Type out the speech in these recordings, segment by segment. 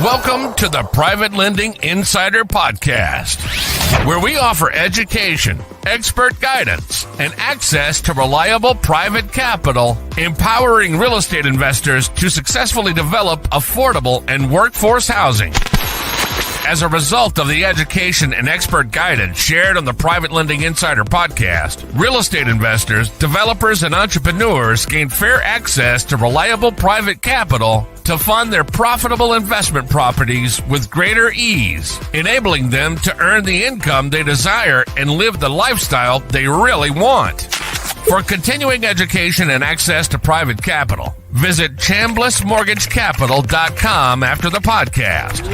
Welcome to the Private Lending Insider Podcast, where we offer education, expert guidance, and access to reliable private capital, empowering real estate investors to successfully develop affordable and workforce housing. As a result of the education and expert guidance shared on the Private Lending Insider Podcast, real estate investors, developers, and entrepreneurs gain fair access to reliable private capital to fund their profitable investment properties with greater ease, enabling them to earn the income they desire and live the lifestyle they really want. For continuing education and access to private capital, visit chamblissmortgagecapital.com after the podcast.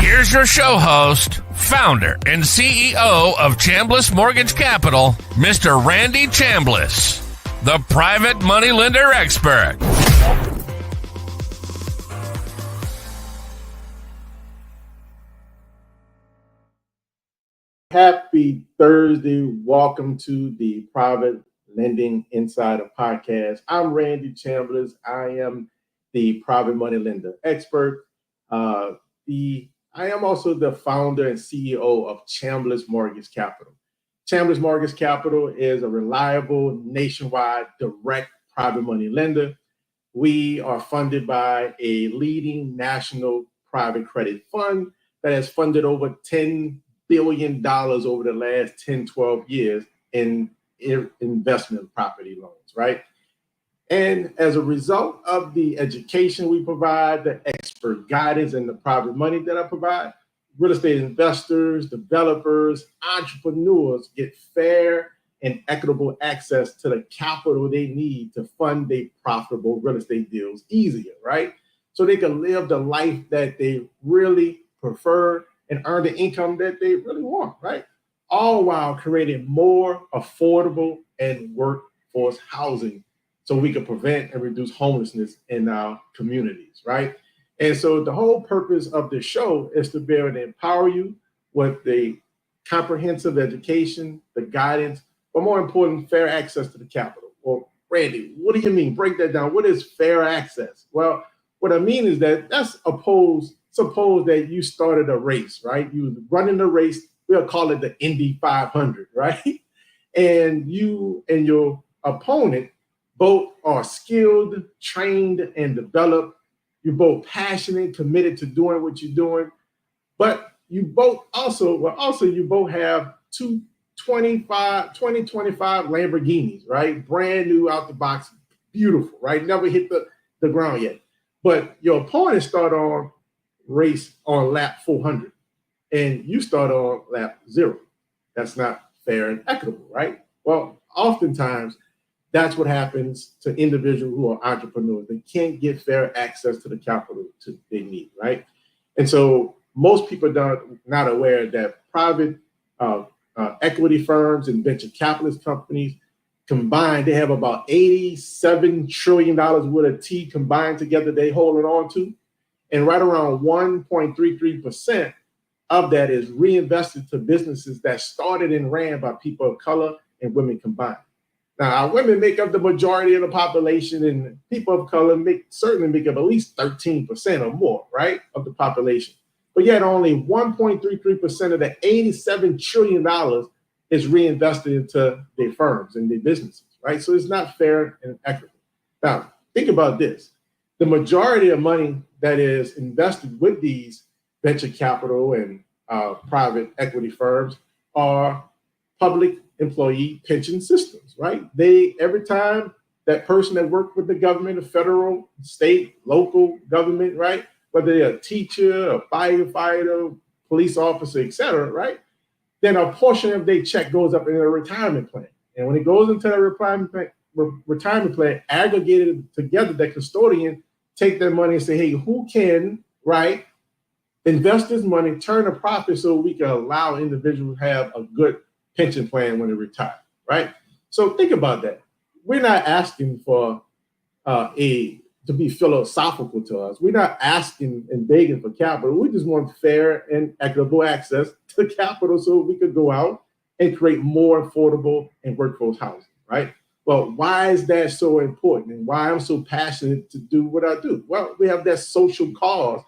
Here's your show host, founder, and CEO of Chambliss Mortgage Capital, Mr. Randy Chambliss, the private money lender expert. Happy Thursday. Welcome to the Private Lending Insider Podcast. I'm Randy Chambliss. I am the private money lender expert. I am also the founder and CEO of Chambliss Mortgage Capital. Chambliss Mortgage Capital is a reliable, nationwide, direct private money lender. We are funded by a leading national private credit fund that has funded over $10 billion over the last 10, 12 years in investment property loans, right? And as a result of the education we provide, the expert guidance, and the private money that I provide, real estate investors, developers, entrepreneurs get fair and equitable access to the capital they need to fund their profitable real estate deals easier, right? So they can live the life that they really prefer and earn the income that they really want, right? All while creating more affordable and workforce housing so we can prevent and reduce homelessness in our communities, right? And so the whole purpose of this show is to be able to empower you with the comprehensive education, the guidance, but more important, fair access to the capital. Well, Randy, what do you mean? Break that down. What is fair access? Well, what I mean is that suppose that you started a race, right? You was running the race, we'll call it the Indy 500, right? And you and your opponent both are skilled, trained, and developed. You're both passionate, committed to doing what you're doing, but you both you both have 2025 Lamborghinis, right? Brand new out the box, beautiful, right? Never hit the ground yet. But your opponent start on race on lap 400 and you start on lap 0. That's not fair and equitable, right? Well, oftentimes that's what happens to individuals who are entrepreneurs. They can't get fair access to the capital they need, right? And so most people are not aware that private equity firms and venture capitalist companies combined, they have about $87 trillion worth of tea combined together they holding on to. And right around 1.33% of that is reinvested to businesses that started and ran by people of color and women combined. Now, our women make up the majority of the population, and people of color certainly make up at least 13% or more, right, of the population. But yet only 1.33% of the $87 trillion is reinvested into their firms and their businesses, right? So it's not fair and equitable. Now, think about this. The majority of money that is invested with these venture capital and private equity firms are public employee pension systems, right? Every time that person that worked with the government, the federal, state, local government, right? Whether they're a teacher, a firefighter, police officer, et cetera, right? Then a portion of their check goes up in a retirement plan. And when it goes into the retirement plan, aggregated together, the custodian take their money and say, hey, who can, right, invest this money, turn a profit so we can allow individuals to have a good pension plan when they retire, right? So think about that. We're not asking for to be philosophical to us. We're not asking and begging for capital. We just want fair and equitable access to capital so we could go out and create more affordable and workforce housing, right? Well, why is that so important and why I'm so passionate to do what I do? Well, we have that social cause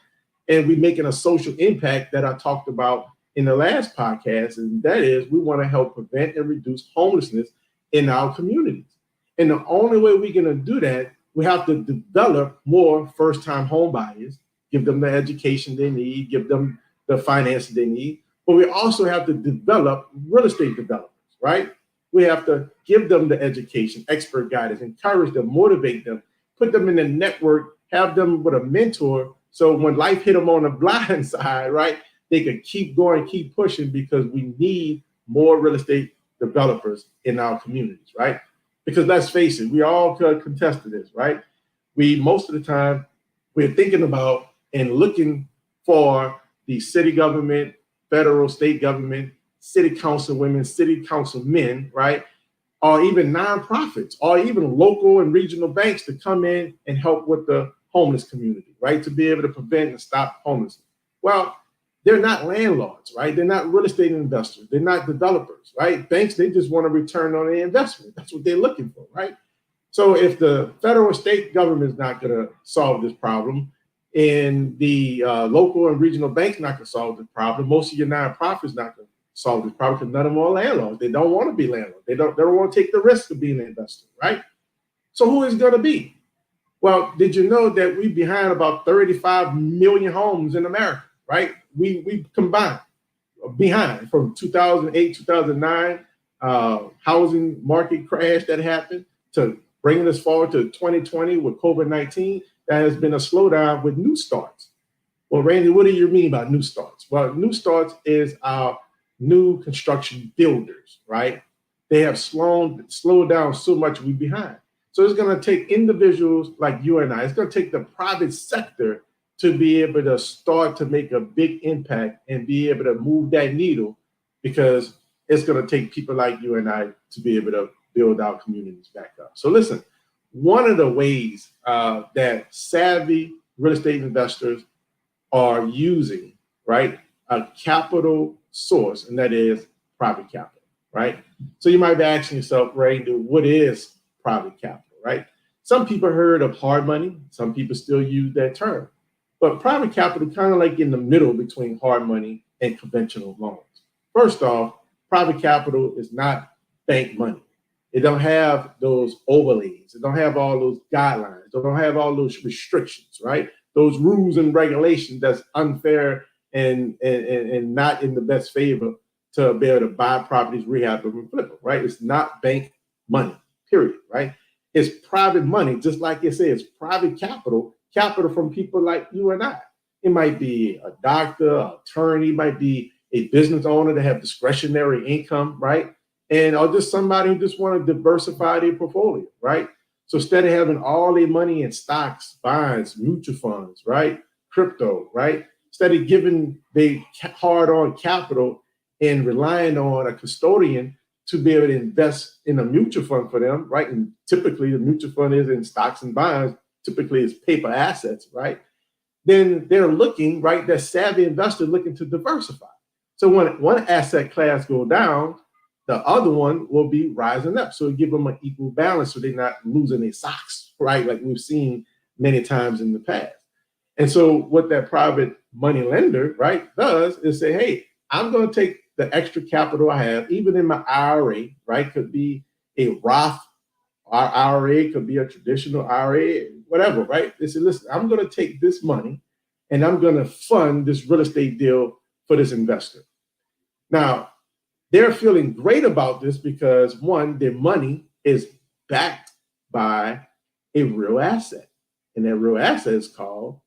and we're making a social impact that I talked about in the last podcast, and that is we want to help prevent and reduce homelessness in our communities. And the only way we're going to do that, we have to develop more first-time home buyers, give them the education they need, give them the finances they need. But we also have to develop real estate developers, right? We have to give them the education, expert guidance, encourage them, motivate them, put them in a network, have them with a mentor. So when life hit them on the blind side, right, they could keep going, keep pushing, because we need more real estate developers in our communities, right? Because let's face it, we all could contest to this, right? Most of the time, we're thinking about and looking for the city government, federal, state government, city council women, city council men, right? Or even nonprofits, or even local and regional banks to come in and help with the homeless community, right? To be able to prevent and stop homelessness. Well, they're not landlords, right? They're not real estate investors. They're not developers, right? Banks, they just want a return on their investment. That's what they're looking for, right? So if the federal or state government is not going to solve this problem, and the local and regional banks not going to solve the problem, most of your nonprofits not going to solve this problem, because none of them are landlords. They don't want to be landlords. They don't want to take the risk of being an investor, right? So who is going to be? Well, did you know that we're behind about 35 million homes in America, right? We combined behind from 2008, 2009, housing market crash that happened, to bringing us forward to 2020 with COVID-19. That has been a slowdown with new starts. Well, Randy, what do you mean by new starts? Well, new starts is our new construction builders, right? They have slowed down so much, we're behind. So it's going to take individuals like you and I, it's going to take the private sector to be able to start to make a big impact and be able to move that needle, because it's going to take people like you and I to be able to build our communities back up. So listen, one of the ways that savvy real estate investors are using, right, a capital source, and that is private capital, right? So you might be asking yourself, Randy, what is private capital, right? Some people heard of hard money. Some people still use that term. But private capital kind of like in the middle between hard money and conventional loans. First off, private capital is not bank money. It don't have those overlays. It don't have all those guidelines. It don't have all those restrictions, right? Those rules and regulations that's unfair and not in the best favor to be able to buy properties, rehab them, and flip them, right? It's not bank money, period, right? It's private money, just like you say, it's private capital from people like you and I. It might be a doctor, an attorney, might be a business owner that have discretionary income, right? And or just somebody who just want to diversify their portfolio, right? So instead of having all their money in stocks, bonds, mutual funds, right? Crypto, right? Instead of giving their hard-earned capital and relying on a custodian to be able to invest in a mutual fund for them, right? And typically the mutual fund is in stocks and bonds, typically it's paper assets, right? Then they're looking, right? That savvy investor looking to diversify. So when one asset class go down, the other one will be rising up. So give them an equal balance so they're not losing their socks, right? Like we've seen many times in the past. And so what that private money lender, right, does is say, hey, I'm going to take the extra capital I have, even in my IRA, right? Could be a Roth IRA, could be a traditional IRA, whatever, right? They say, listen, I'm going to take this money and I'm going to fund this real estate deal for this investor. Now, they're feeling great about this because, one, their money is backed by a real asset. And that real asset is called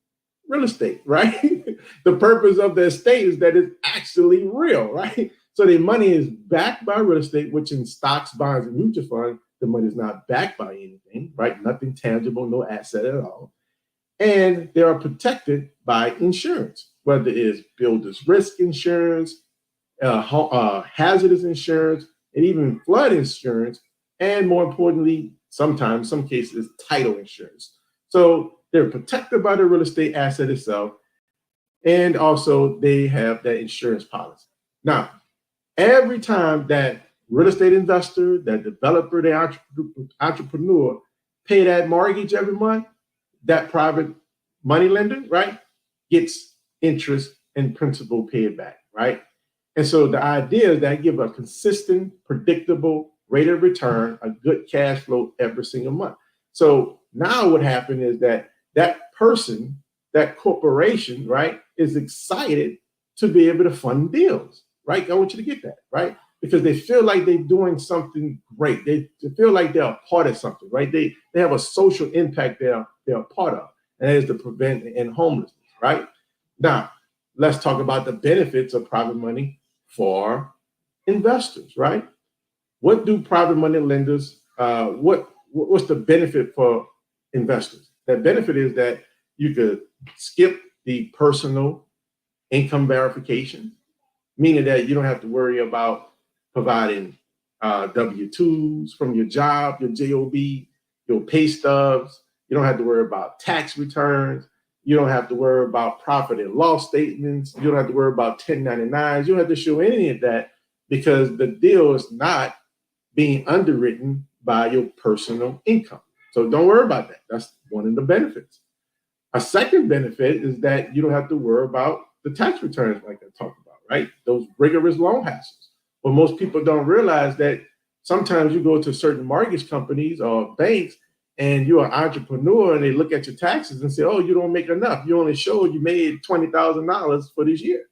real estate, right? The purpose of the estate is that it's actually real, right? So their money is backed by real estate, which in stocks, bonds, and mutual funds, the money is not backed by anything, right? Nothing tangible, no asset at all. And they are protected by insurance, whether it is builder's risk insurance, hazardous insurance, and even flood insurance, and more importantly, sometimes, some cases, title insurance. So they're protected by the real estate asset itself, and also they have that insurance policy. Now, every time that real estate investor, that developer, that entrepreneur pay that mortgage every month, that private money lender, right, gets interest, and principal paid back, right? And so the idea is that give a consistent, predictable rate of return, a good cash flow every single month. So now what happened is that that person, that corporation, right, is excited to be able to fund deals, right? I want you to get that, right? Because they feel like they're doing something great. They feel like they're a part of something, right? They have a social impact they're a part of, and that is to prevent homelessness, right? Now, let's talk about the benefits of private money for investors, right? What do private money lenders, what's the benefit for investors? That benefit is that you could skip the personal income verification, meaning that you don't have to worry about providing W-2s from your job, your JOB, your pay stubs. You don't have to worry about tax returns. You don't have to worry about profit and loss statements. You don't have to worry about 1099s. You don't have to show any of that because the deal is not being underwritten by your personal income. So don't worry about that. That's one of the benefits. A second benefit is that you don't have to worry about the tax returns like I talked about, right? Those rigorous loan hassles. But most people don't realize that sometimes you go to certain mortgage companies or banks and you're an entrepreneur and they look at your taxes and say, oh, you don't make enough. You only showed you made $20,000 for this year.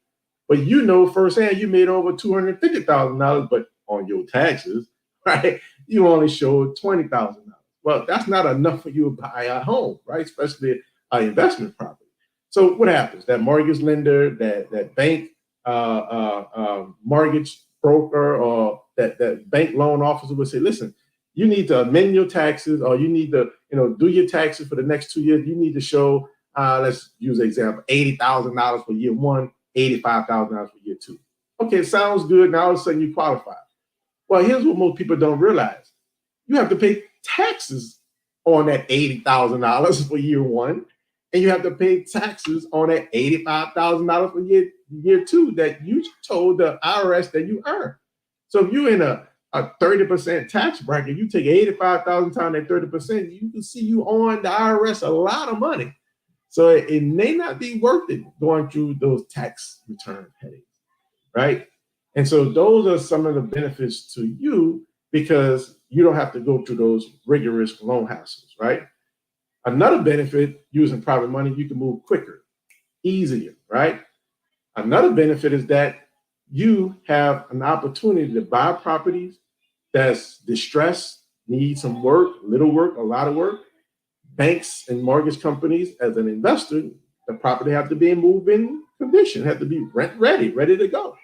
But you know firsthand you made over $250,000, but on your taxes, right, you only showed $20,000. Well, that's not enough for you to buy a home, right? Especially an investment property. So what happens? That mortgage lender, that bank mortgage broker, or that bank loan officer would say, listen, you need to amend your taxes, or you need to, do your taxes for the next 2 years. You need to show, let's use an example, $80,000 for year one, $85,000 for year two. Okay, sounds good. Now all of a sudden you qualify. Well, here's what most people don't realize. You have to pay taxes on that $80,000 for year one, and you have to pay taxes on that $85,000 for year two that you told the IRS that you earned. So if you're in a 30% tax bracket, you take 85,000 times that 30%, you can see you owe the IRS a lot of money. So it may not be worth it going through those tax return headaches, right? And so those are some of the benefits to you because you don't have to go through those rigorous loan hassles, right? Another benefit using private money, you can move quicker, easier, right? Another benefit is that you have an opportunity to buy properties that's distressed, need some work, little work, a lot of work. Banks and mortgage companies, as an investor, the property have to be in move-in condition, have to be rent ready to go.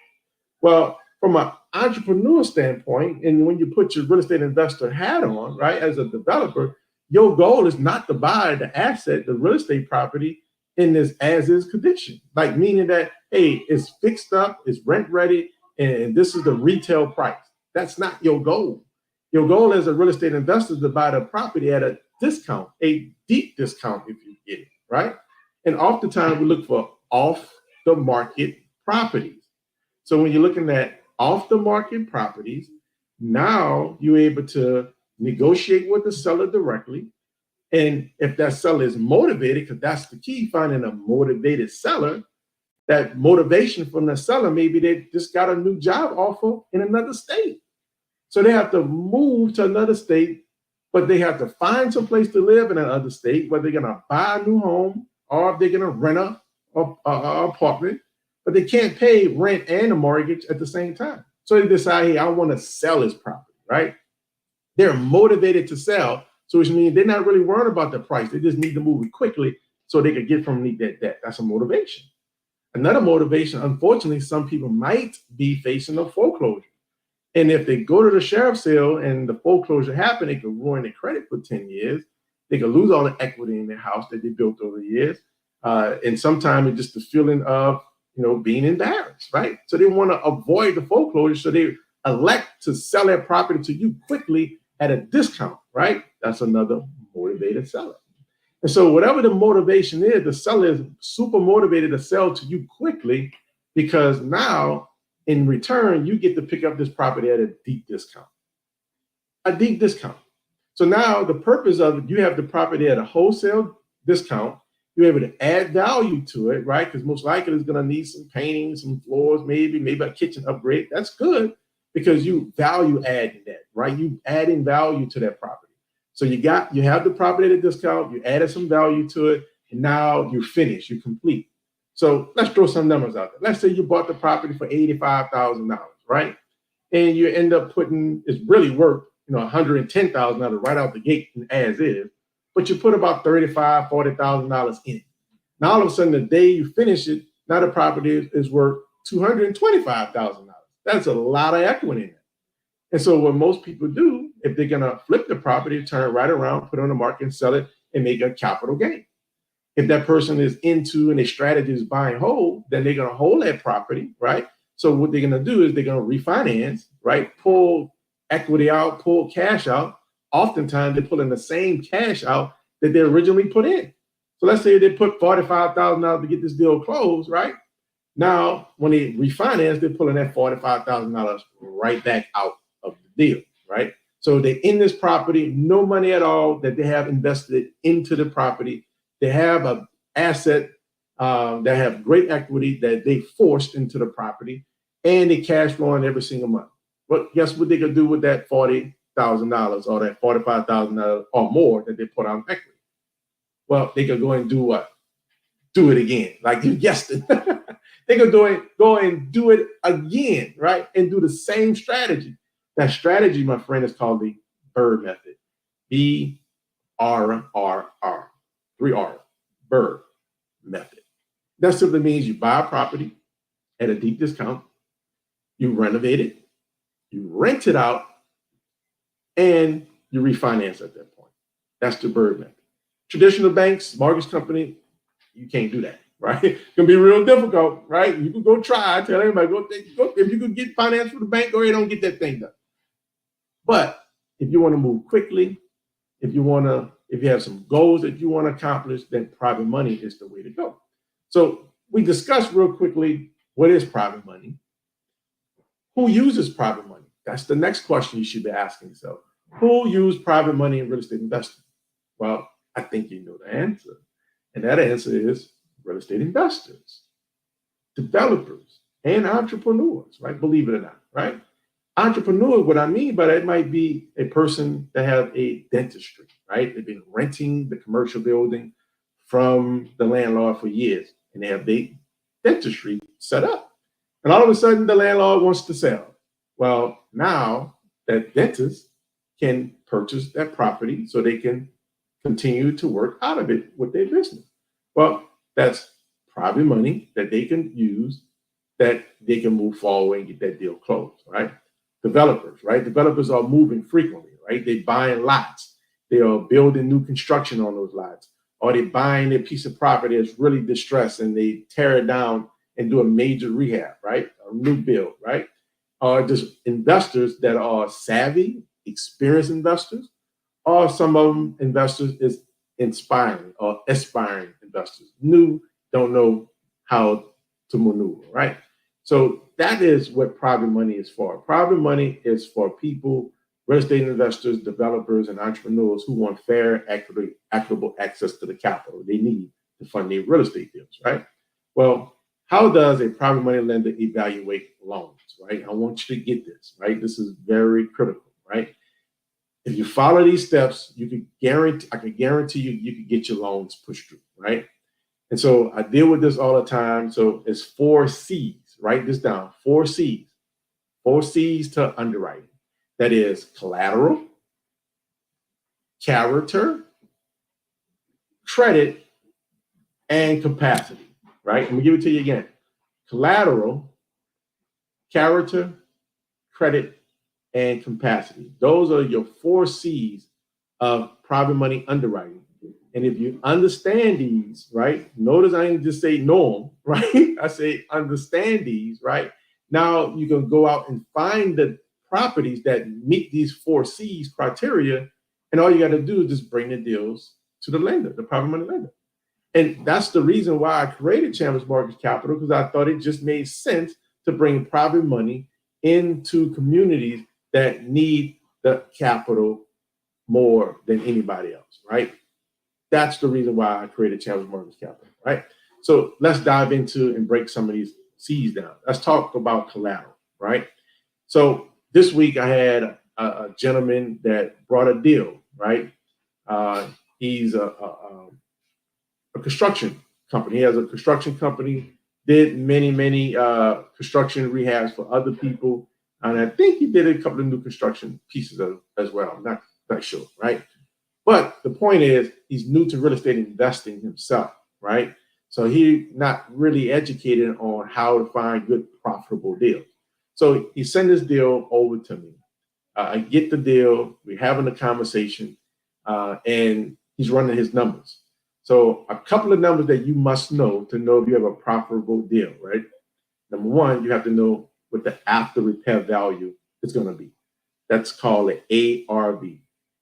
Well, from an entrepreneur standpoint, and when you put your real estate investor hat on, right, as a developer, your goal is not to buy the asset, the real estate property, in this as-is condition. Like meaning that, hey, it's fixed up, it's rent ready, and this is the retail price. That's not your goal. Your goal as a real estate investor is to buy the property at a discount, a deep discount if you get it, right? And oftentimes we look for off-the-market properties. So when you're looking at off-the-market properties, now you're able to negotiate with the seller directly. And if that seller is motivated, because that's the key, finding a motivated seller, that motivation from the seller, maybe they just got a new job offer in another state. So they have to move to another state, but they have to find some place to live in another state, whether they're going to buy a new home or if they're going to rent a apartment, but they can't pay rent and a mortgage at the same time. So they decide, hey, I want to sell this property, right? They're motivated to sell. So which means they're not really worried about the price. They just need to move it quickly so they can get from that debt. That's a motivation. Another motivation, unfortunately, some people might be facing a foreclosure. And if they go to the sheriff's sale and the foreclosure happen, it could ruin their credit for 10 years. They could lose all the equity in their house that they built over the years. And sometimes it's just the feeling of, being embarrassed, right? So they want to avoid the foreclosure. So they elect to sell their property to you quickly at a discount, right? That's another motivated seller. And so whatever the motivation is, the seller is super motivated to sell to you quickly because now in return, you get to pick up this property at a deep discount. A deep discount. So now the purpose of it, you have the property at a wholesale discount. you're able to add value to it, right? Because most likely it's going to need some painting, some floors, maybe a kitchen upgrade. That's good because you value adding that, right? You adding value to that property. So you have the property at a discount, you added some value to it, and now you're finished, you're complete. So let's throw some numbers out there. Let's say you bought the property for $85,000, right? And you end up putting, it's really worth, $110,000 right out the gate as is, but you put about $35,000, $40,000 in. Now all of a sudden, the day you finish it, now the property is worth $225,000. That's a lot of equity in it. And so what most people do, if they're gonna flip the property, turn it right around, put it on the market and sell it and make a capital gain. If that person is into and their strategy is buy and hold, then they're gonna hold that property, right? So what they're gonna do is they're gonna refinance, right? Pull equity out, pull cash out. Oftentimes they're pulling the same cash out that they originally put in. So let's say they put $45,000 to get this deal closed, right? Now, when they refinance, they're pulling that $45,000 right back out of the deal, right? So they're in this property, no money at all that they have invested into the property. They have an asset that have great equity that they forced into the property, and they cash flowing every single month. But guess what they could do with that $40,000 or that $45,000 or more that they put on equity? Well, they could go and do what? Do it again. Like you guessed it. They could go and do it again, right? And do the same strategy. That strategy, my friend, is called the BRRRR method. BRRRR. 3 R's. BRRRR method. That simply means you buy a property at a deep discount, you renovate it, you rent it out, and you refinance at that point. That's the BRRRR method. Traditional banks, mortgage company, you can't do that, right? It's gonna be real difficult, right? You can go try, tell everybody, go if you could get finance from the bank, go ahead and get that thing done. But if you want to move quickly, if you have some goals that you want to accomplish, then private money is the way to go. So we discussed real quickly, what is private money? Who uses private money? That's the next question you should be asking yourself. Who uses private money in real estate investing? Well, I think you know the answer. And that answer is real estate investors, developers, and entrepreneurs, right? Believe it or not, right? Entrepreneur, what I mean by that might be a person that have a dentistry, right? They've been renting the commercial building from the landlord for years, and they have their dentistry set up. And all of a sudden, the landlord wants to sell. Well, now that dentist can purchase that property so they can continue to work out of it with their business. Well, that's private money that they can use that they can move forward and get that deal closed, right? Developers, right? Developers are moving frequently, right? They're buying lots. They are building new construction on those lots. Or they're buying a piece of property that's really distressed and they tear it down and do a major rehab, right? A new build, right? Or just investors that are savvy, experienced investors, or some of them investors is inspiring or aspiring investors, new, don't know how to maneuver, right? So that is what private money is for. Private money is for people, real estate investors, developers, and entrepreneurs who want fair, equitable access to the capital they need to fund their real estate deals, right? Well, how does a private money lender evaluate loans, right? I want you to get this, right? This is very critical, right? If you follow these steps, I can guarantee you can get your loans pushed through, right? And so I deal with this all the time. So it's 4 C's. Write this down. 4 C's. 4 C's to underwriting. That is collateral, character, credit, and capacity. Right? Let me give it to you again. Collateral, character, credit, and capacity. Those are your 4 C's of private money underwriting. And if you understand these, right? Notice I didn't just say know them, right? I say understand these, right? Now you can go out and find the properties that meet these 4 C's criteria. And all you got to do is just bring the deals to the lender, the private money lender. And that's the reason why I created Chambers Mortgage Capital, because I thought it just made sense to bring private money into communities that need the capital more than anybody else, right? That's the reason why I created Chambers Mortgage Capital, right? So let's dive into and break some of these C's down. Let's talk about collateral, right? So this week I had a gentleman that brought a deal, right? He's a construction company. He has a construction company, did many construction rehabs for other people. And I think he did a couple of new construction pieces as well. I'm not sure, right? But the point is, he's new to real estate investing himself, right? So he's not really educated on how to find good, profitable deals. So he sent this deal over to me. I get the deal. We're having a conversation, and he's running his numbers. So a couple of numbers that you must know to know if you have a profitable deal, right? Number one, you have to know what the after repair value is going to be. That's called an ARV,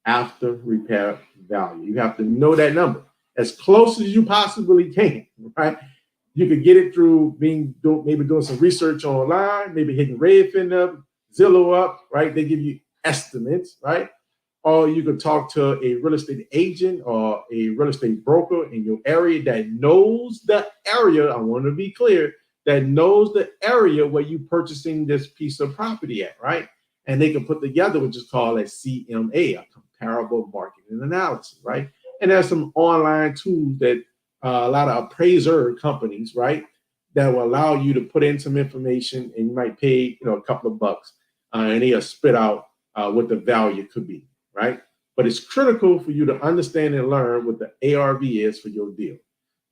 after repair value. You have to know that number as close as you possibly can, right? You could get it through maybe doing some research online, maybe hitting Redfin up, Zillow up, right? They give you estimates, right? Or you could talk to a real estate agent or a real estate broker in your area that knows the area. I want to be clear, that knows the area where you're purchasing this piece of property at, right? And they can put together what is called a CMA, a comparable marketing analysis, right? And there's some online tools that a lot of appraiser companies, right, that will allow you to put in some information, and you might pay, a couple of bucks, and they'll spit out what the value could be, right? But it's critical for you to understand and learn what the ARV is for your deal.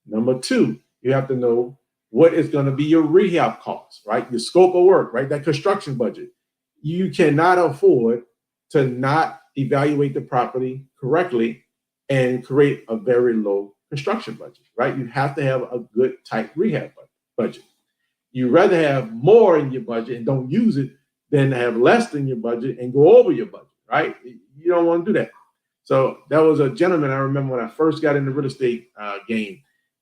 Number two, you have to know what is going to be your rehab costs, right? Your scope of work, right? That construction budget. You cannot afford to not evaluate the property correctly and create a very low construction budget, right? You have to have a good, tight rehab budget. You rather have more in your budget and don't use it than have less in your budget and go over your budget, right? You don't want to do that. So that was a gentleman I remember when I first got in the real estate game,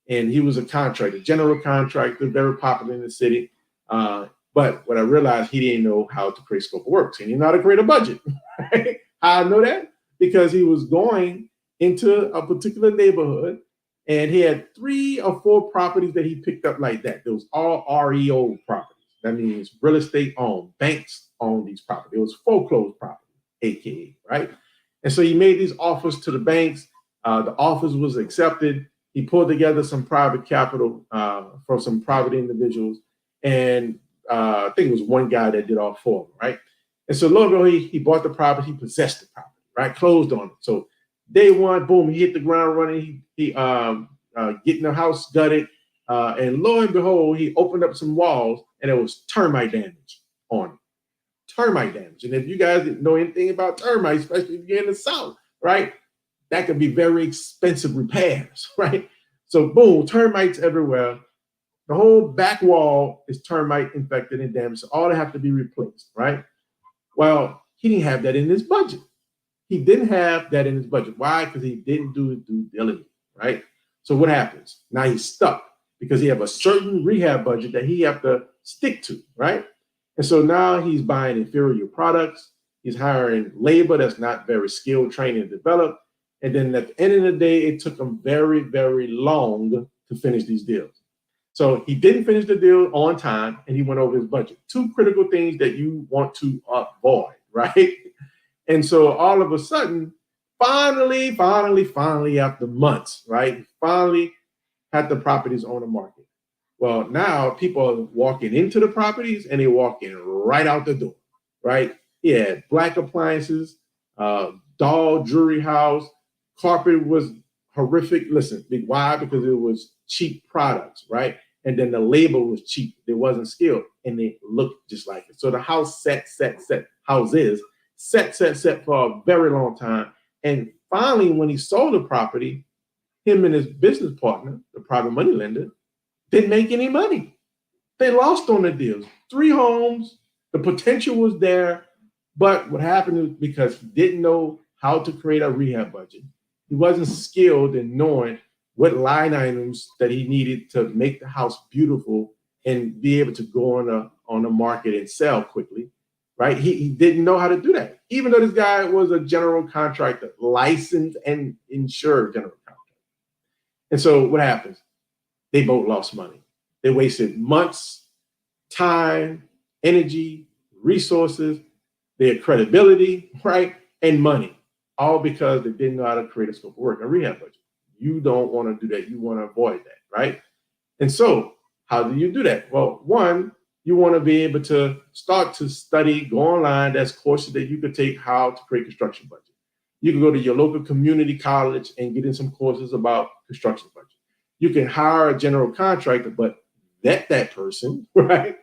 and he was a contractor, general contractor, very popular in the city. But what I realized, he didn't know how to create scope of work. He didn't know how to create a budget. Right? How I know that? Because he was going into a particular neighborhood, and he had 3 or 4 properties that he picked up like that. It was all REO properties. That means real estate owned. Banks own these properties. It was foreclosed property, AKA, right? And so he made these offers to the banks. The offers was accepted. He pulled together some private capital from some private individuals. And I think it was one guy that did all 4 of them, right? And so lo and behold, he bought the property, he possessed the property, right? Closed on it. So day one, boom, he hit the ground running. He getting the house gutted. And lo and behold, he opened up some walls, and there was termite damage on it. Termite damage. And if you guys didn't know anything about termites, especially if you're in the South, right, that could be very expensive repairs, right? So boom, termites everywhere. The whole back wall is termite infected and damaged. So all they have to be replaced, right? Well, he didn't have that in his budget. He didn't have that in his budget. Why? Because he didn't do his due diligence, right? So what happens? Now he's stuck because he have a certain rehab budget that he have to stick to, right? And so now he's buying inferior products. He's hiring labor that's not very skilled, trained, and developed. And then at the end of the day, it took him very, very long to finish these deals. So he didn't finish the deal on time, and he went over his budget. 2 critical things that you want to avoid, right? And so all of a sudden, finally, after months, right? Finally had the properties on the market. Well, now people are walking into the properties and they're walking right out the door, right? He had black appliances, doll jewelry house, carpet was horrific. Listen, why? Because it was cheap products, right? And then the labor was cheap. It wasn't skilled, and they looked just like it. So the house houses set for a very long time. And finally, when he sold the property, him and his business partner, the private money lender, didn't make any money. They lost on the deals. 3 homes, the potential was there, but what happened is because he didn't know how to create a rehab budget, he wasn't skilled in knowing what line items that he needed to make the house beautiful and be able to go on the market and sell quickly, right? He didn't know how to do that, even though this guy was a general contractor, licensed and insured general contractor. And so what happens? They both lost money. They wasted months, time, energy, resources, their credibility, right? And money, all because they didn't know how to create a scope of work, a rehab budget. You don't want to do that. You want to avoid that, right? And so how do you do that? Well, one, you want to be able to start to study, go online. That's courses that you could take how to create construction budget. You can go to your local community college and get in some courses about construction budget. You can hire a general contractor, but vet that person, right?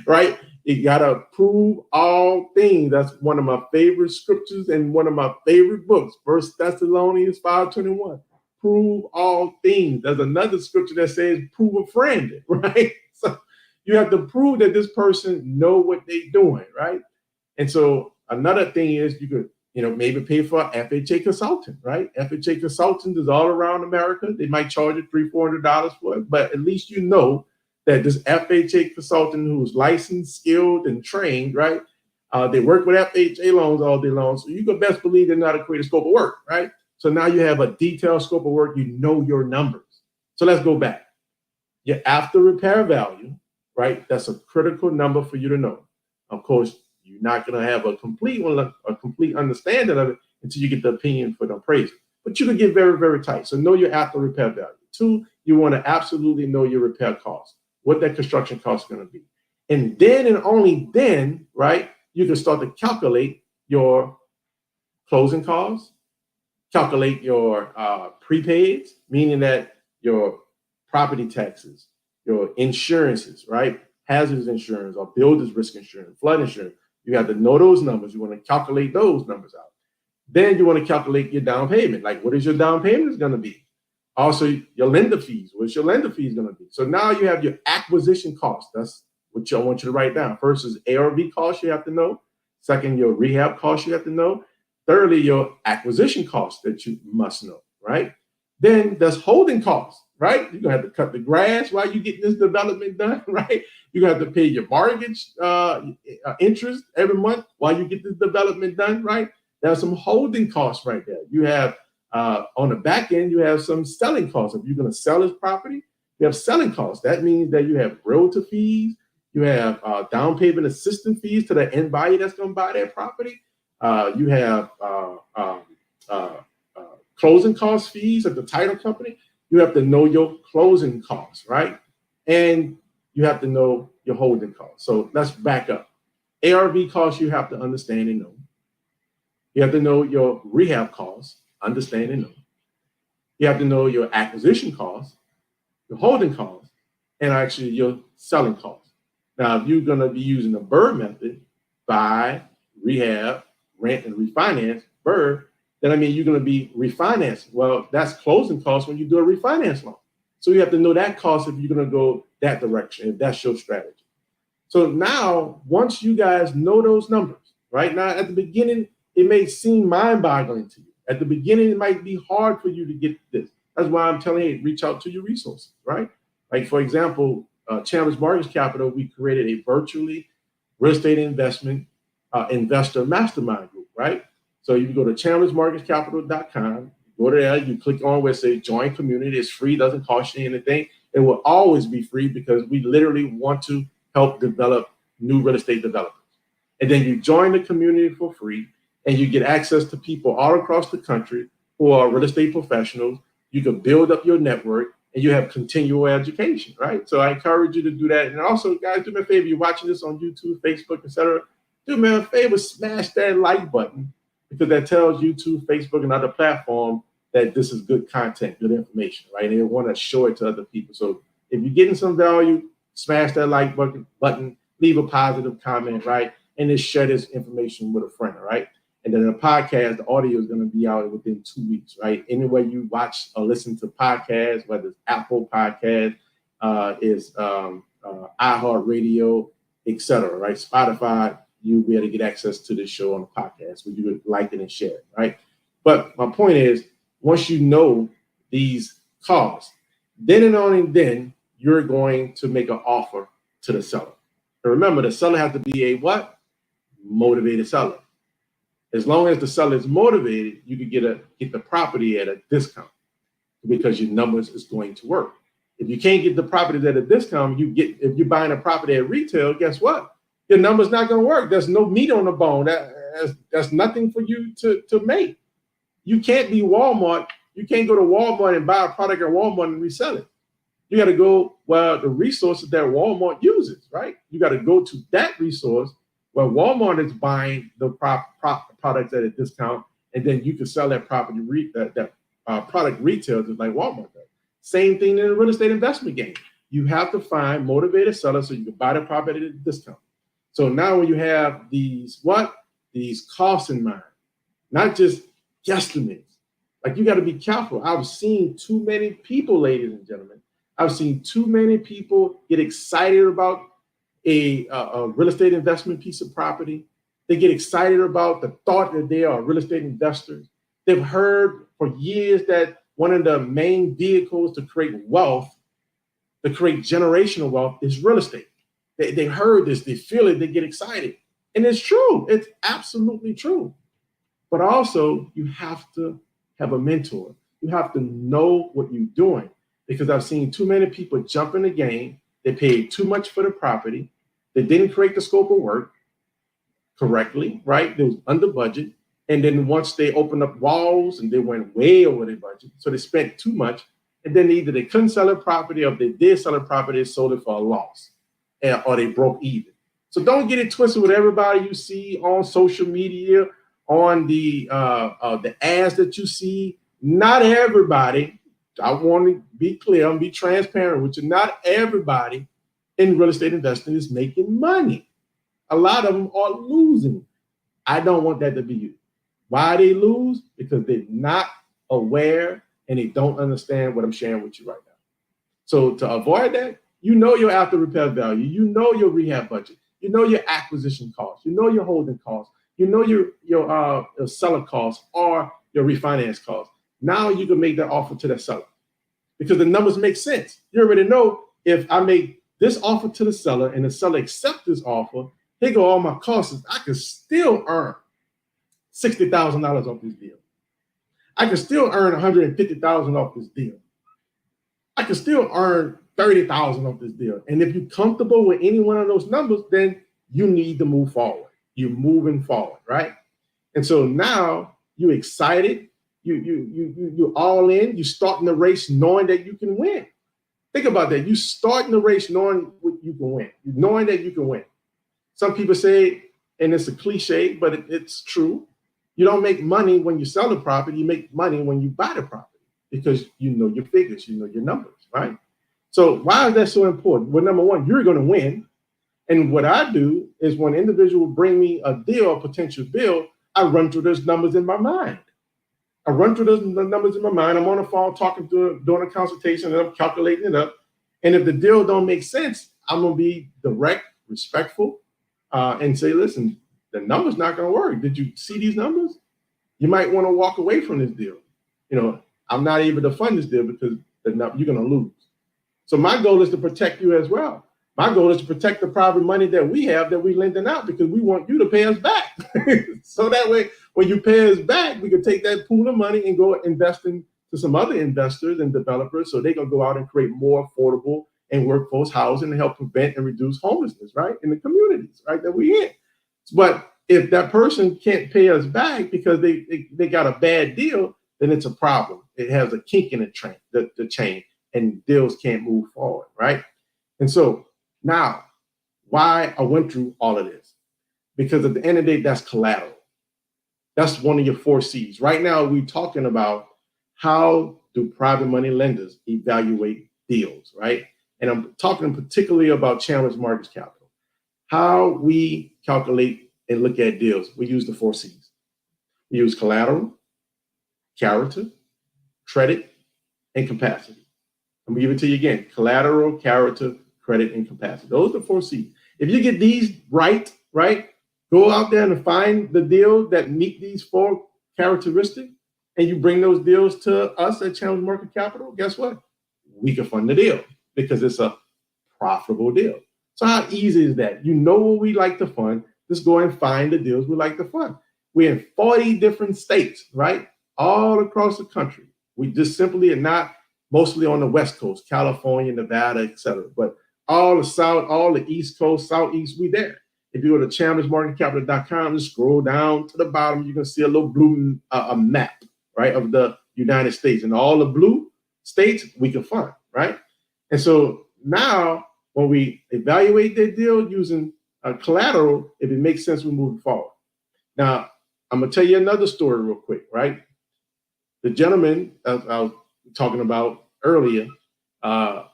Right? You got to prove all things. That's one of my favorite scriptures and one of my favorite books, 1 Thessalonians 5:21. Prove all things. There's another scripture that says prove a friend, right? So you have to prove that this person know what they're doing, right? And so another thing is you could, maybe pay for an FHA consultant, right? FHA consultant is all around America. They might charge you $300-$400 for it, but at least you know that this FHA consultant who's licensed, skilled, and trained, right? They work with FHA loans all day long. So you can best believe they know how to create a scope of work, right? So now you have a detailed scope of work, you know your numbers. So let's go back. Your after repair value, right? That's a critical number for you to know. Of course, you're not going to have a complete understanding of it until you get the opinion for the appraiser. But you can get very, very tight. So know your after repair value. 2, you want to absolutely know your repair cost, what that construction cost is going to be. And then and only then, right, you can start to calculate your closing costs, calculate your prepaids, meaning that your property taxes, your insurances, right? Hazardous insurance or builder's risk insurance, flood insurance. You have to know those numbers. You want to calculate those numbers out. Then you want to calculate your down payment. Like, what is your down payment is going to be? Also, your lender fees. What's your lender fees going to be? So now you have your acquisition cost. That's what I want you to write down. First is ARV cost you have to know. Second, your rehab cost you have to know. Thirdly, your acquisition costs that you must know, right? Then there's holding costs, right? You're going to have to cut the grass while you get this development done, right? You're going to have to pay your mortgage interest every month while you get this development done, right? There's some holding costs right there. You have, on the back end, you have some selling costs. If you're going to sell this property, you have selling costs. That means that you have realtor fees, you have down payment assistance fees to the end buyer that's going to buy that property. You have closing cost fees at the title company. You have to know your closing costs, right? And you have to know your holding costs. So let's back up. ARV costs you have to understand and know. You have to know your rehab costs, understand and know. You have to know your acquisition costs, your holding costs, and actually your selling costs. Now, if you're going to be using the BRRRR method, buy, rehab, rent, and refinance, BRRRR, then you're going to be refinancing. Well, that's closing costs when you do a refinance loan. So you have to know that cost if you're going to go that direction, if that's your strategy. So now, once you guys know those numbers, right now at the beginning, it may seem mind-boggling to you. At the beginning, it might be hard for you to get this. That's why I'm telling you, reach out to your resources, right? Like, for example, Chandler's Mortgage Capital, we created a virtually real estate investment investor mastermind group, right? So you can go to chandlersmortgagecapital.com, go there, you click on where it says join community. It's free, doesn't cost you anything. It will always be free because we literally want to help develop new real estate developers. And then you join the community for free and you get access to people all across the country who are real estate professionals. You can build up your network and you have continual education, right? So I encourage you to do that. And also, guys, do me a favor, you're watching this on YouTube, Facebook, etc. Do me a favor, smash that like button, because that tells YouTube, Facebook, and other platforms that this is good content, good information, right? And they want to show it to other people. So if you're getting some value, smash that like button, leave a positive comment, right? And then share this information with a friend, all right? And then the podcast, the audio is going to be out within 2 weeks, right? Anywhere you watch or listen to podcasts, whether it's Apple Podcast, iHeartRadio, etc., right? Spotify, you'll be able to get access to this show on the podcast where you would like it and share it, right? But my point is, once you know these costs, then and only then you're going to make an offer to the seller. And remember, the seller has to be a what? Motivated seller. As long as the seller is motivated, you can get the property at a discount. because your numbers is going to work. If you can't get the properties at a discount, if you're buying a property at retail, guess what? Your number's not going to work. There's no meat on the bone. That's nothing for you to make. You can't be Walmart. You can't go to Walmart and buy a product at Walmart and resell it. You got to go where the resources that Walmart uses, right? You got to go to that resource where Walmart is buying the products at a discount, and then you can sell that product retail just like Walmart does. Same thing in the real estate investment game. You have to find motivated sellers so you can buy the property at a discount. So now when you have these costs in mind, not just guesstimates, like you got to be careful. I've seen too many people, ladies and gentlemen. I've seen too many people get excited about a real estate investment piece of property. They get excited about the thought that they are real estate investors. They've heard for years that one of the main vehicles to create wealth, to create generational wealth, is real estate. They heard this, they feel it, they get excited. And it's true. It's absolutely true. But also, you have to have a mentor. You have to know what you're doing, because I've seen too many people jump in the game. They paid too much for the property. They didn't create the scope of work correctly, right? They was under budget. And then once they opened up walls and they went way over their budget, so they spent too much. And then either they couldn't sell a property, or if they did sell a property, they sold it for a loss, or they broke even. So don't get it twisted with everybody you see on social media, on the ads that you see. Not everybody, I want to be clear and be transparent with you, not everybody in real estate investing is making money. A lot of them are losing. I don't want that to be you. Why they lose? Because they're not aware and they don't understand what I'm sharing with you right now. So to avoid that, you know your after repair value, you know your rehab budget, you know your acquisition costs, you know your holding costs, you know your seller costs or your refinance costs. Now you can make that offer to that seller because the numbers make sense. You already know if I make this offer to the seller and the seller accepts this offer, here go all my costs, I can still earn $60,000 off this deal. I can still earn $150,000 off this deal. I can still earn $30,000 off this deal. And if you're comfortable with any one of those numbers, then you need to move forward. You're moving forward, right? And so now you're excited. You're all in. You're starting the race knowing that you can win. Think about that. You starting the race knowing you can win, knowing that you can win. Some people say, and it's a cliche, but it's true, you don't make money when you sell the property. You make money when you buy the property because you know your figures, you know your numbers, right? So why is that so important? Well, number one, you're going to win. And what I do is when an individual bring me a deal, a potential bill, I run through those numbers in my mind. I'm on the phone talking to doing a consultation, and I'm calculating it up. And if the deal don't make sense, I'm going to be direct, respectful, and say, listen, the number's not going to work. Did you see these numbers? You might want to walk away from this deal. I'm not able to fund this deal because you're going to lose. So my goal is to protect you as well. My goal is to protect the private money that we have that we're lending out because we want you to pay us back. So that way, when you pay us back, we can take that pool of money and go invest into some other investors and developers so they can go out and create more affordable and workforce housing to help prevent and reduce homelessness, right, in the communities, right, that we're in. But if that person can't pay us back because they got a bad deal, then it's a problem. It has a kink in the chain, and deals can't move forward, right? And so now, why I went through all of this? Because at the end of the day, that's collateral. That's one of your 4 C's. Right now, we're talking about how do private money lenders evaluate deals, right? And I'm talking particularly about Chandler's Mortgage Capital. How we calculate and look at deals, we use the 4 C's. We use collateral, character, credit, and capacity. I'm gonna give it to you again: collateral, character, credit, and capacity. Those are the 4 C's. If you get these right, go out there and find the deal that meet these 4 characteristics, and you bring those deals to us at Chandler's Mortgage Capital, guess what? We can fund the deal because it's a profitable deal. So how easy is that? You know what we like to fund. Just go and find the deals we like to fund. We're in 40 different states, right? All across the country. We just simply are not mostly on the West Coast, California, Nevada, etc. But all the South, all the East Coast, Southeast, we there. If you go to chambersmarketcapital.com and scroll down to the bottom, you can see a little blue a map, right, of the United States. And all the blue states we can fund, right? And so now when we evaluate that deal using collateral, if it makes sense, we move forward. Now, I'm going to tell you another story real quick, right? The gentleman I was talking about earlier, a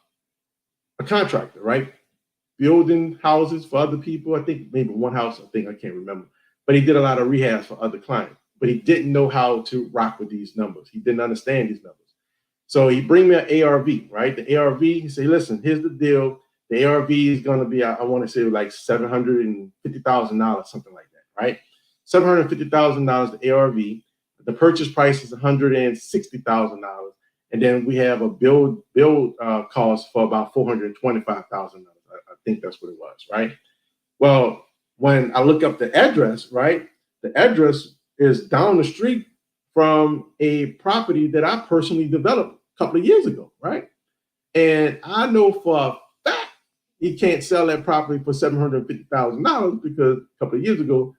contractor, right? Building houses for other people. I think maybe one house, I can't remember. But he did a lot of rehabs for other clients. But he didn't know how to rock with these numbers. He didn't understand these numbers. So he bring me an ARV, right? The ARV, he say, listen, here's the deal. The ARV is going to be, I want to say like $750,000, something like that, right? $750,000, the ARV. The purchase price is $160,000. And then we have a build cost for about $425,000. I think that's what it was, right? Well, when I look up the address, right? The address is down the street from a property that I personally developed a couple of years ago, right? And I know for a fact he can't sell that property for $750,000 because a couple of years ago,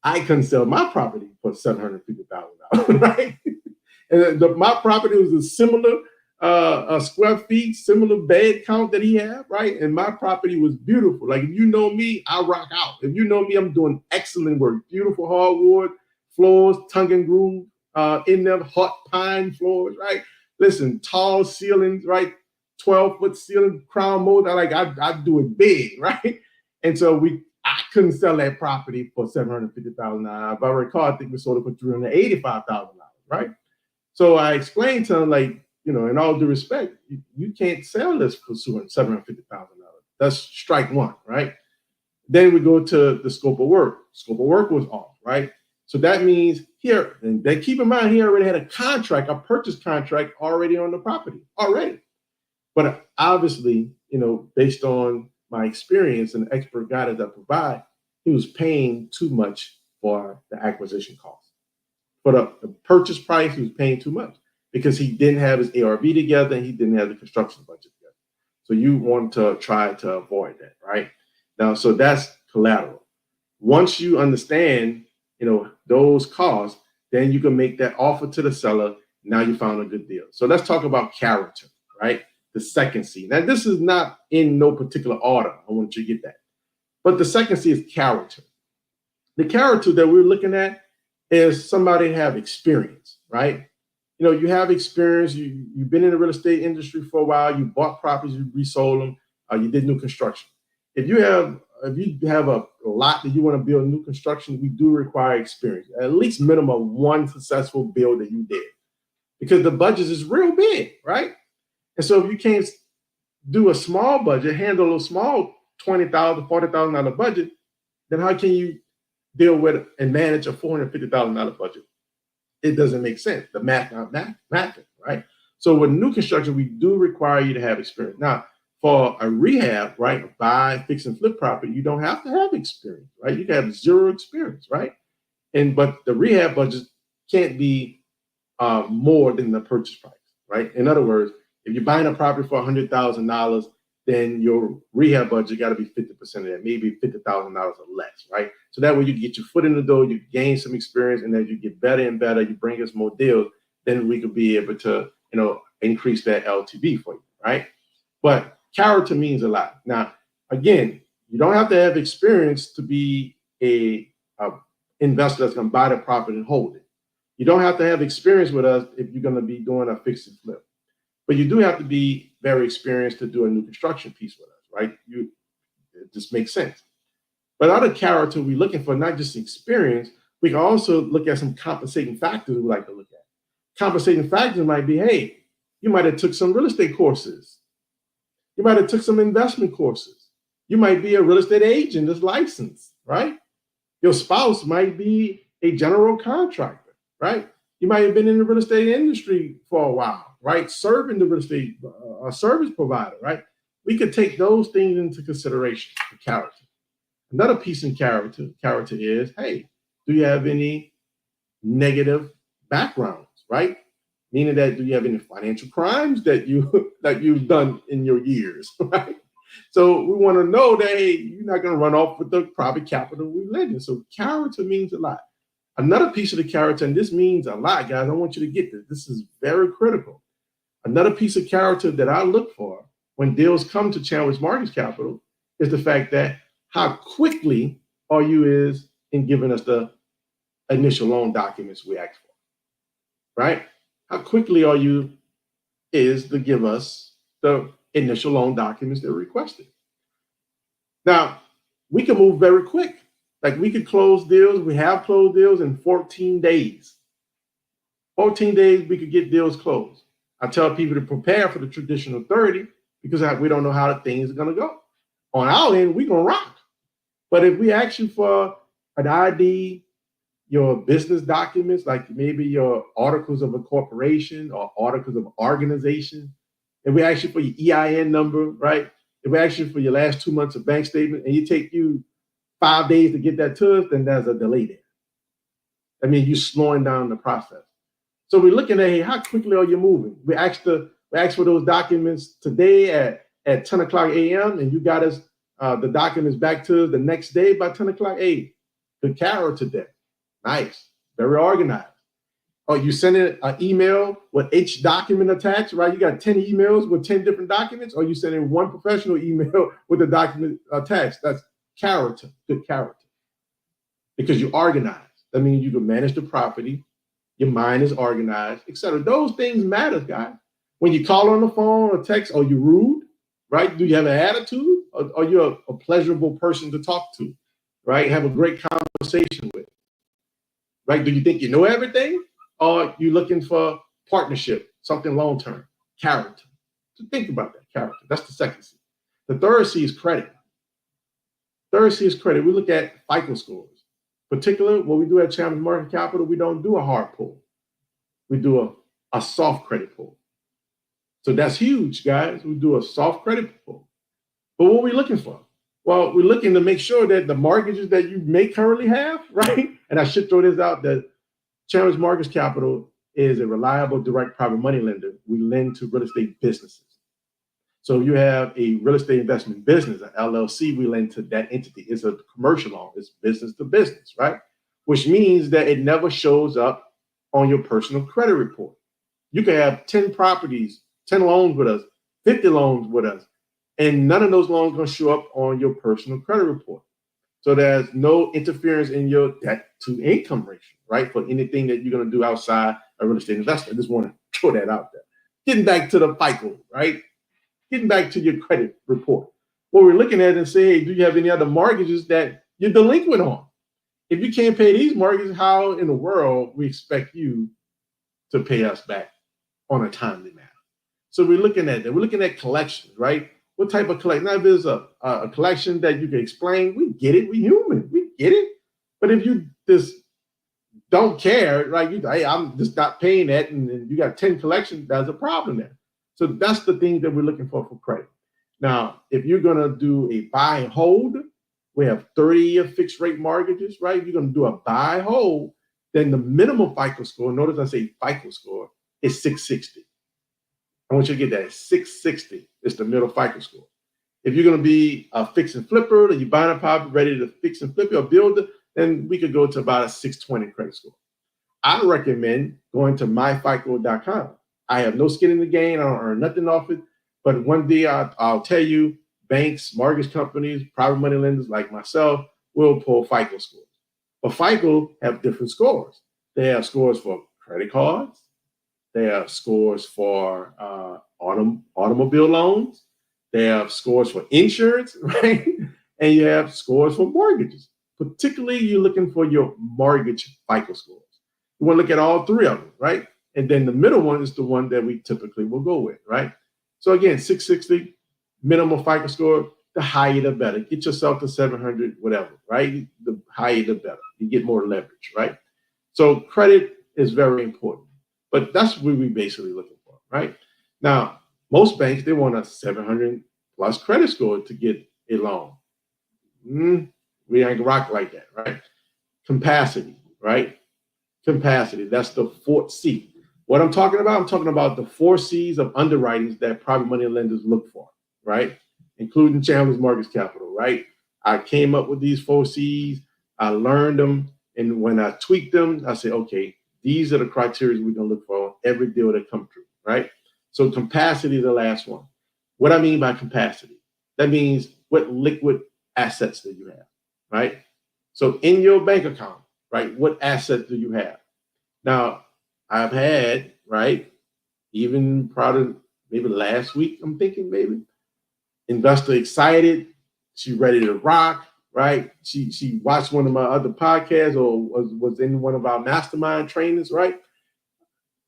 I couldn't sell my property for $750,000, right? And my property was a similar square feet, similar bed count that he had, right? And my property was beautiful. Like, if you know me, I rock out. If you know me, I'm doing excellent work. Beautiful hardwood floors, tongue and groove in them, hot pine floors, right? Listen, tall ceilings, right? 12-foot ceiling, crown mold. I do it big, right? And so I couldn't sell that property for $750,000. If I recall, I think we sold it for $385,000, right? So I explained to him, like, you know, in all due respect, you can't sell this for $750,000. That's strike one, right? Then we go to the scope of work. Scope of work was off, right? So that means here, and they keep in mind, he already had a purchase contract already on the property, already. But obviously, you know, based on my experience and the expert guidance I provide, he was paying too much for the acquisition cost. For the purchase price, he was paying too much because he didn't have his ARV together and he didn't have the construction budget together. So you want to try to avoid that, right? Now, so that's collateral. Once you understand, you know, those costs, then you can make that offer to the seller. Now you found a good deal. So let's talk about character, right? The second C. Now, this is not in no particular order. I want you to get that. But the second C is character. The character that we're looking at is somebody have experience, right? You know, you have experience. You've been in the real estate industry for a while. You bought properties, you resold them. You did new construction. If you have a lot that you want to build new construction, we do require experience. At least minimum one successful build that you did, because the budget is real big, right? And so if you can't do a small budget, handle a small $20,000, $40,000 budget, then how can you deal with and manage a $450,000 budget? It doesn't make sense. The math not mathing, right? So with new construction, we do require you to have experience. Now, for a rehab, right, a buy, fix, and flip property, you don't have to have experience, right? You can have zero experience, right? But the rehab budget can't be more than the purchase price, right? In other words, if you're buying a property for $100,000, then your rehab budget got to be 50% of that, maybe $50,000 or less, right? So that way you get your foot in the door, you gain some experience, and as you get better and better, you bring us more deals, then we could be able to, you know, increase that LTV for you, right? But character means a lot. Now, again, you don't have to have experience to be a investor that's going to buy the property and hold it. You don't have to have experience with us if you're going to be doing a fix and flip. But you do have to be very experienced to do a new construction piece with us, right? It just makes sense. But other character we're looking for, not just experience, we can also look at some compensating factors we like to look at. Compensating factors might be, hey, you might have took some real estate courses. You might have took some investment courses. You might be a real estate agent that's licensed, right? Your spouse might be a general contractor, right? You might have been in the real estate industry for a while, right? Serving the real estate service provider, right? We could take those things into consideration for character. Another piece in character is, hey, do you have any negative backgrounds, right? meaning that do you have any financial crimes that you've done in your years, right? So we want to know that, hey, you're not going to run off with the private capital we lend in. So character means a lot. Another piece of the character, and this means a lot, guys, I want you to get this. This is very critical. Another piece of character that I look for when deals come to Chandler's Mortgage Capital is the fact that how quickly are you in giving us the initial loan documents we ask for, right? How quickly are you to give us the initial loan documents that are requested. Now, we can move very quick. Like we could close deals. We have closed deals in 14 days. 14 days, we could get deals closed. I tell people to prepare for the traditional 30 because we don't know how the things are going to go. On our end, we're going to rock. But if we ask you for an ID, your business documents, like maybe your articles of incorporation or articles of organization, if we ask you for your EIN number, right? If we ask you for your last 2 months of bank statement and you take you 5 days to get that to us, then there's a delay there. I mean, you're slowing down the process. So we're looking at, hey, how quickly are you moving? We asked for those documents today at 10 o'clock a.m. and you got us the documents back to us the next day by 10 o'clock. Hey, good character there. Nice, very organized. Oh, you send an email with each document attached, right? You got 10 emails with 10 different documents, or you send in one professional email with the document attached. That's character, good character. Because you're organized. That means you can manage the property, your mind is organized, etc. Those things matter, guys. When you call on the phone or text, are you rude, right? Do you have an attitude? Or are you a pleasurable person to talk to, right? Have a great conversation with, right? Do you think you know everything? Or you looking for partnership, something long-term, character. So think about that, character. That's the second C. The third C is credit. Third C is credit. We look at FICO scores. Particularly, what we do at Chandler's Mortgage Capital, we don't do a hard pull. We do a soft credit pull. So that's huge, guys. We do a soft credit pull. But what are we looking for? Well, we're looking to make sure that the mortgages that you may currently have, right? And I should throw this out, that Chandler's Mortgage Capital is a reliable direct private money lender. We lend to real estate businesses. So you have a real estate investment business, an LLC, we lend to that entity. It's a commercial loan. It's business to business, right? Which means that it never shows up on your personal credit report. You can have 10 properties, 10 loans with us, 50 loans with us, and none of those loans are going to show up on your personal credit report. So there's no interference in your debt to income ratio, right? For anything that you're going to do outside a real estate investment. I just want to throw that out there. Getting back to the FICO, right? Getting back to your credit report. What we're looking at and say, hey, do you have any other mortgages that you're delinquent on? If you can't pay these mortgages, how in the world we expect you to pay us back on a timely manner? So we're looking at that. We're looking at collections, right? What type of collection? Now, if there's a collection that you can explain, we get it. We're human. We get it. But if you just don't care, right? Hey, I'm just not paying that, and you got 10 collections, there's a problem there. So that's the thing that we're looking for credit. Now, if you're going to do a buy and hold, we have 30-year fixed rate mortgages, right? If you're going to do a buy and hold, then the minimum FICO score, notice I say FICO score, is 660. I want you to get that. 660 is the middle FICO score. If you're going to be a fix and flipper, or you're buying a property ready to fix and flip it or build it, then we could go to about a 620 credit score. I recommend going to myfico.com. I have no skin in the game. I don't earn nothing off it. But one day I'll tell you, banks, mortgage companies, private money lenders like myself will pull FICO scores. But FICO have different scores. They have scores for credit cards. They have scores for automobile loans. They have scores for insurance, right? And you have scores for mortgages. Particularly, you're looking for your mortgage FICO scores. You want to look at all three of them, right? And then the middle one is the one that we typically will go with, right? So again, 660, minimum FICO score, the higher the better. Get yourself to 700, whatever, right? The higher the better. You get more leverage, right? So credit is very important. But that's what we're basically looking for, right? Now, most banks, they want a 700 plus credit score to get a loan. We ain't rock like that, right? Capacity, right? Capacity, that's the fourth C. What I'm talking about the 4C's of underwritings that private money lenders look for, right? Including Chandler's Mortgage Capital, right? I came up with these 4C's, I learned them, and when I tweaked them, I said, okay, these are the criteria we're gonna look for on every deal that comes through, right? So capacity is the last one. What I mean by capacity, that means what liquid assets do you have, right? So in your bank account, right, what assets do you have? Now, I've had, right, even probably maybe last week, I'm thinking maybe, investor excited, she ready to rock, right? She watched one of my other podcasts or was in one of our mastermind trainings, right?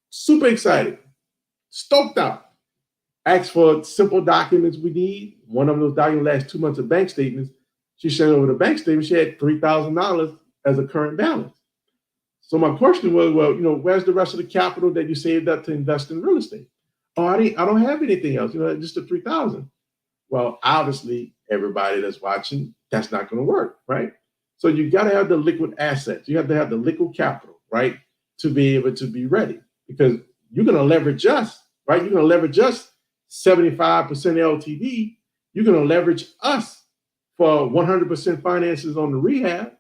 Super excited, stoked out. Asked for simple documents we need. One of those documents last 2 months of bank statements. She sent over the bank statement. She had $3,000 as a current balance. So my question was, well, where's the rest of the capital that you saved up to invest in real estate? Oh, I don't have anything else. Just the 3,000. Well, obviously, everybody that's watching, that's not going to work, right? So you got to have the liquid assets. You have to have the liquid capital, right, to be able to be ready, because you're going to leverage us, right? You're going to leverage us 75% LTV. You're going to leverage us for 100% finances on the rehab.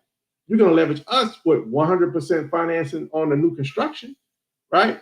You're going to leverage us with 100% financing on the new construction, right?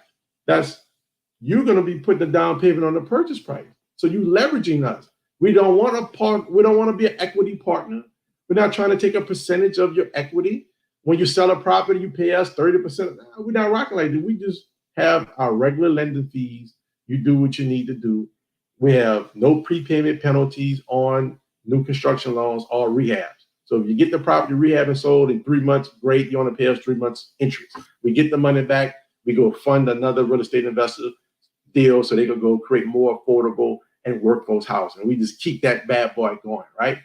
You're going to be putting the down payment on the purchase price. So you leveraging us. We don't want to be an equity partner. We're not trying to take a percentage of your equity. When you sell a property, you pay us 30%. We're not rocking like that. We just have our regular lending fees. You do what you need to do. We have no prepayment penalties on new construction loans or rehabs. So if you get the property rehab and sold in 3 months, great. You only pay us 3 months interest. We get the money back. We go fund another real estate investor deal so they can go create more affordable and workforce housing. We just keep that bad boy going, right?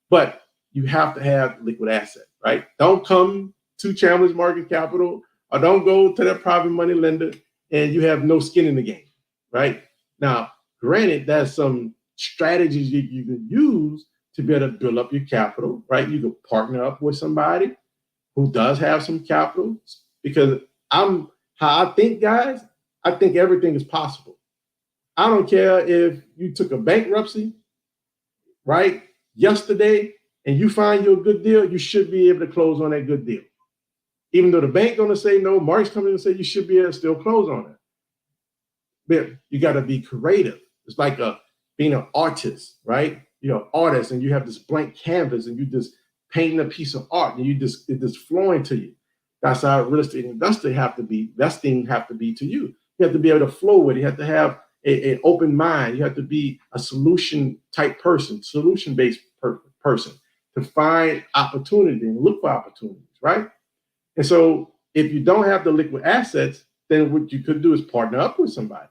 But you have to have liquid asset, right? Don't come to Chandler's Mortgage Capital or don't go to that private money lender and you have no skin in the game, right? Now, granted, there's some strategies you can use to be able to build up your capital, right? You can partner up with somebody who does have some capital, because how I think, guys, I think everything is possible. I don't care if you took a bankruptcy, right, yesterday, and you find you a good deal, you should be able to close on that good deal. Even though the bank going to say no, Mark's coming to say you should be able to still close on it. But you got to be creative. It's like being an artist, right? Artist, and you have this blank canvas, and you just painting a piece of art, and it's just flowing to you. That's how real estate investing have to be to you. You have to be able to flow with it. You have to have an open mind. You have to be a solution type person, solution-based person to find opportunity and look for opportunities, right? And so if you don't have the liquid assets, then what you could do is partner up with somebody.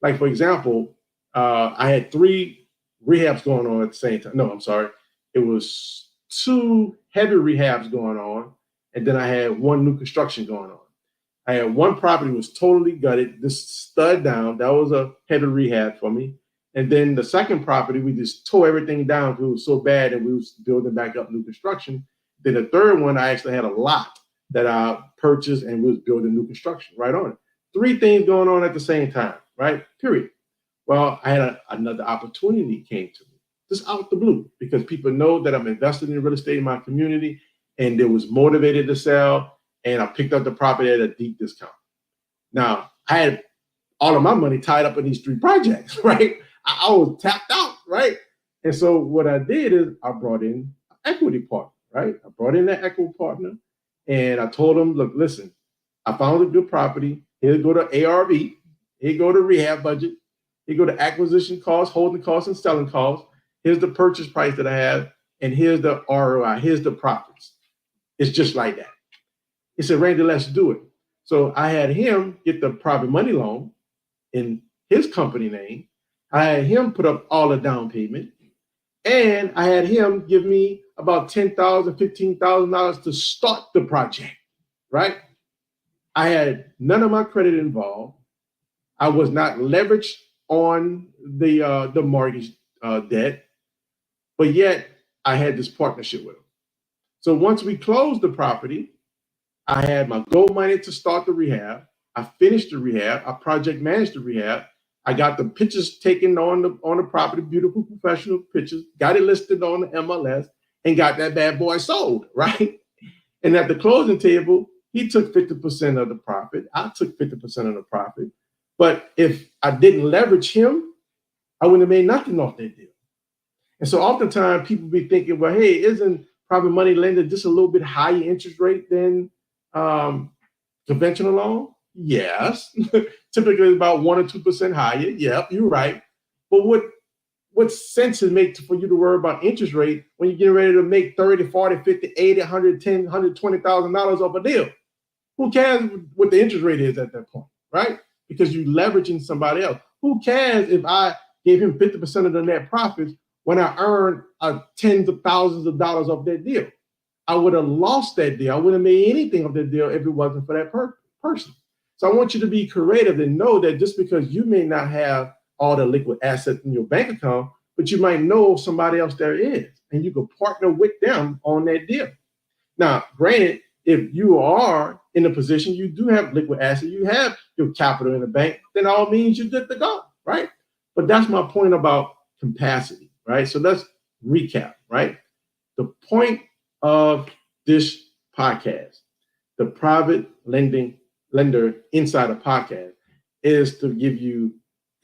Like, for example, I had 3 rehabs going on at the same time. No, I'm sorry. It was 2 heavy rehabs going on, and then I had 1 new construction going on. I had 1 property was totally gutted, just stud down. That was a heavy rehab for me. And then the second property, we just tore everything down because it was so bad, and we was building back up new construction. Then the third one, I actually had a lot that I purchased, and we was building new construction right on it. 3 things going on at the same time, right? Period. Well, I had another opportunity came to me, just out the blue, because people know that I'm invested in real estate in my community, and they was motivated to sell, and I picked up the property at a deep discount. Now, I had all of my money tied up in these 3 projects, right? I was tapped out, right? And so what I did is I brought in an equity partner, right? I brought in that equity partner, and I told him, look, listen, I found a good property. Here go to ARV. Here go to rehab budget. Here go to acquisition costs, holding costs, and selling costs. Here's the purchase price that I have, and here's the ROI. Here's the profits. It's just like that. He said, Randy, let's do it. So I had him get the private money loan in his company name. I had him put up all the down payment, and I had him give me about $10,000, $15,000 to start the project, right? I had none of my credit involved. I was not leveraged on the mortgage debt, but yet I had this partnership with him. So once we closed the property, I had my gold money to start the rehab. I finished the rehab. I project managed the rehab. I got the pictures taken on the property, beautiful professional pictures, got it listed on the MLS, and got that bad boy sold, right? And at the closing table, he took 50% of the profit. I took 50% of the profit. But if I didn't leverage him, I wouldn't have made nothing off that deal. And so oftentimes people be thinking, well, hey, isn't private money lender just a little bit higher interest rate than conventional loan? Yes. Typically about 1 or 2% higher. Yep, you're right. But what sense it makes for you to worry about interest rate when you're getting ready to make 30, 40, 50, 80, 110, $120,000 off a deal? Who cares what the interest rate is at that point, right? Because you're leveraging somebody else. Who cares if I gave him 50% of the net profits when I earned tens of thousands of dollars off that deal? I would have lost that deal. I wouldn't have made anything of that deal if it wasn't for that person. So I want you to be creative and know that just because you may not have all the liquid assets in your bank account, but you might know somebody else there is, and you can partner with them on that deal. Now, granted, if you are in a position, you do have liquid assets, you have your capital in the bank, then all means you're good to go, right? But that's my point about capacity, right? So let's recap, right? The point of this podcast, the Private Lender Insider Podcast, is to give you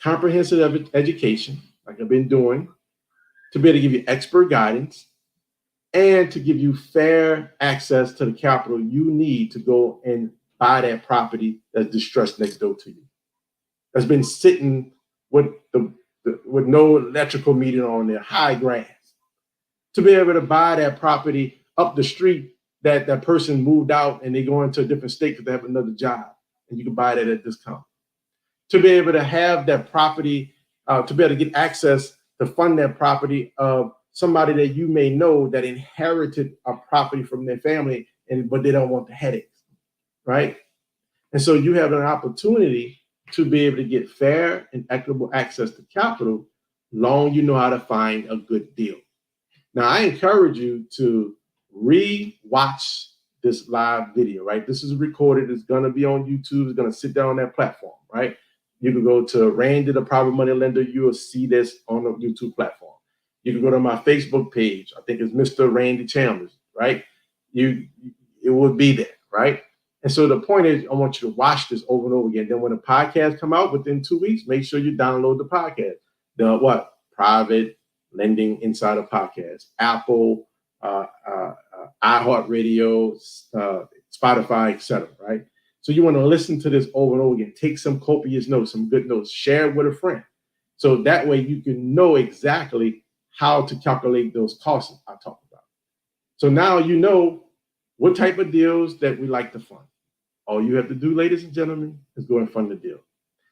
comprehensive education, like I've been doing, to be able to give you expert guidance, and to give you fair access to the capital you need to go and buy that property that's distressed next door to you, that's been sitting with with no electrical meter on there, high grass, to be able to buy that property up the street that person moved out and they go into a different state because they have another job, and you can buy that at a discount. To be able to have that property, to be able to get access to fund that property of somebody that you may know that inherited a property from their family, but they don't want the headaches, right? And so you have an opportunity to be able to get fair and equitable access to capital, long you know how to find a good deal. Now, I encourage you to re-watch this live video, right? This is recorded. It's going to be on YouTube. It's going to sit down on that platform, right? You can go to Randy, the Private Money Lender. You will see this on the YouTube platform. You can go to my Facebook page. I think it's Mr. Randy Chambers, right? It will be there, right? And so the point is, I want you to watch this over and over again. Then when the podcast come out within 2 weeks, make sure you download the podcast. The what? Private Lending Insider Podcast. Apple, iHeartRadio, Spotify, etc. Right? So you want to listen to this over and over again. Take some copious notes, some good notes. Share it with a friend. So that way you can know exactly how to calculate those costs I talked about. So now you know what type of deals that we like to fund. All you have to do, ladies and gentlemen, is go and fund the deal.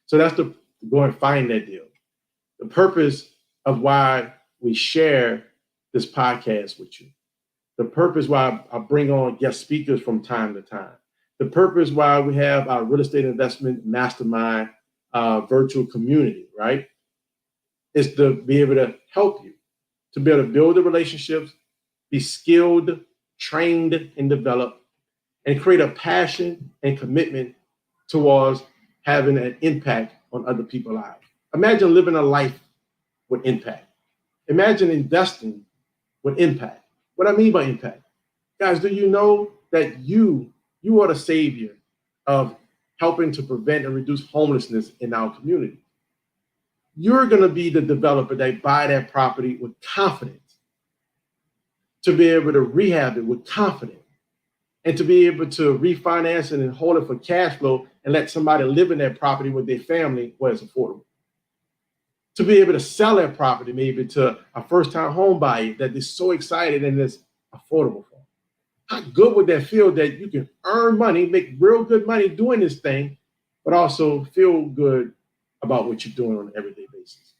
So that's go and find that deal. The purpose of why we share this podcast with you. The purpose why I bring on guest speakers from time to time. The purpose why we have our real estate investment mastermind virtual community, right? Is to be able to help you, to be able to build the relationships, be skilled, trained, and developed, and create a passion and commitment towards having an impact on other people's lives. Imagine living a life with impact. Imagine investing with impact. What I mean by impact, guys, do you know that you are the savior of helping to prevent and reduce homelessness in our community? You're going to be the developer that buy that property with confidence, to be able to rehab it with confidence, and to be able to refinance it and hold it for cash flow and let somebody live in that property with their family where it's affordable. To be able to sell that property maybe to a first-time home buyer that is so excited and it's affordable for them. How good would that feel that you can earn money, make real good money doing this thing, but also feel good about what you're doing on an everyday basis?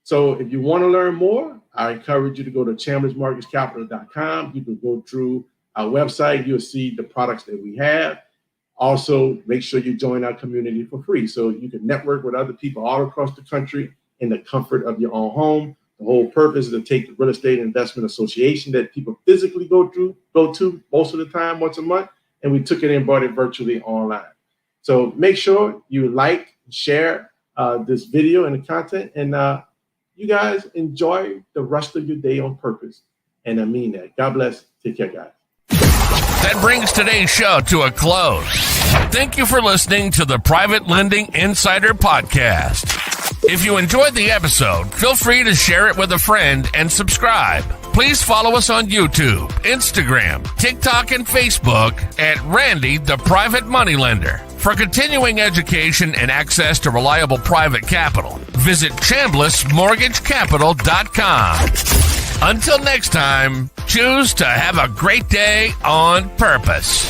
So if you want to learn more, I encourage you to go to chambersmortgagecapital.com. You can go through our website. You'll see the products that we have. Also, make sure you join our community for free so you can network with other people all across the country in the comfort of your own home. The whole purpose is to take the Real Estate Investment Association that people physically go to most of the time, once a month, and we took it and brought it virtually online. So make sure you like, share this video and the content, and you guys enjoy the rest of your day on purpose. And I mean that. God bless. Take care, guys. That brings today's show to a close. Thank you for listening to the Private Lending Insider Podcast. If you enjoyed the episode, feel free to share it with a friend and subscribe. Please follow us on YouTube, Instagram, TikTok, and Facebook at Randy the Private Money Lender. For continuing education and access to reliable private capital, visit ChamblissMortgageCapital.com. Until next time, choose to have a great day on purpose.